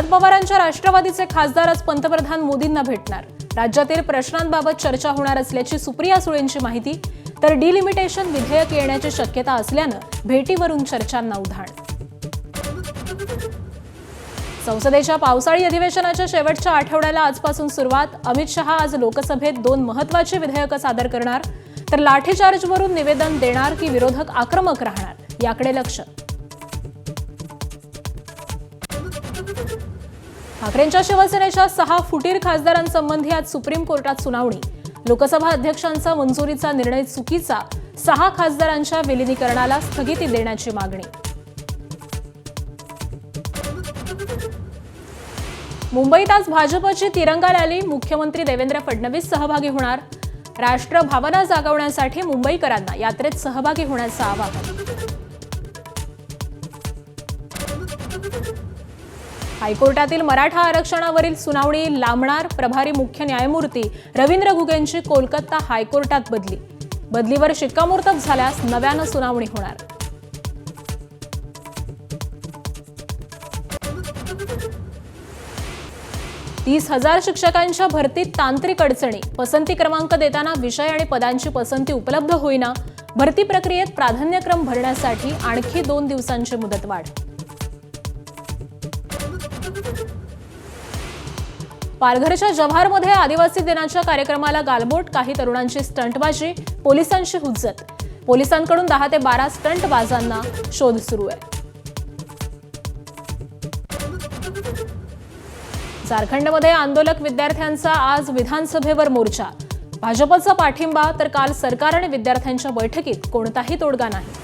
शरद पवारांच्या राष्ट्रवादीचे खासदार आज पंतप्रधान मोदींना भेटणार। राज्यातील प्रश्नांबाबत चर्चा होणार असल्याची सुप्रिया सुळेंची माहिती। तर डिलिमिटेशन विधेयक येण्याची शक्यता असल्यानं भेटीवरून चर्चांना उधाण। संसदेच्या पावसाळी अधिवेशनाच्या शेवटच्या आठवड्याला आजपासून सुरुवात। अमित शहा आज लोकसभेत 2 महत्त्वाची विधेयकं सादर करणार। तर लाठीचार्जवरून निवेदन देणार की विरोधक आक्रमक राहणार, याकडे लक्ष। ठाकरेंच्या शिवसेनेच्या 6 फुटीर खासदारांसंबंधी आज सुप्रीम कोर्टात सुनावणी। लोकसभा अध्यक्षांचा मंजुरीचा निर्णय चुकीचा, 6 खासदारांच्या विलीनीकरणाला स्थगिती देण्याची मागणी। मुंबईत आज भाजपची तिरंगा रॅली, मुख्यमंत्री देवेंद्र फडणवीस सहभागी होणार। राष्ट्रभावना जागवण्यासाठी मुंबईकरांना यात्रेत सहभागी होण्याचं आवाहन। हायकोर्टातील मराठा आरक्षणावरील सुनावणी लांबणार। प्रभारी मुख्य न्यायमूर्ती रवींद्र घुगेंची कोलकाता हायकोर्टात बदली। बदलीवर शिक्कामोर्तब झाल्यास नव्यानं सुनावणी होणार। $30,000 शिक्षकांच्या भरतीत तांत्रिक अडचणी। पसंती क्रमांक देताना विषय आणि पदांची पसंती उपलब्ध होईना। भरती प्रक्रियेत प्राधान्यक्रम भरण्यासाठी आणखी 2 दिवसांची मुदतवाढ। पालघरच्या जव्हारमध्ये आदिवासी दिनाच्या कार्यक्रमाला गालबोट, काही तरुणांची स्टंटबाजी, पोलिसांची हुज्जत। पोलिसांकडून 10 ते 12 स्टंटबाजांना शोध सुरू आहे। झारखंडमध्ये आंदोलक विद्यार्थ्यांचा आज विधानसभेवर मोर्चा। भाजपचा पाठिंबा, तर काल सरकार आणि विद्यार्थ्यांच्या बैठकीत कोणताही तोडगा नाही।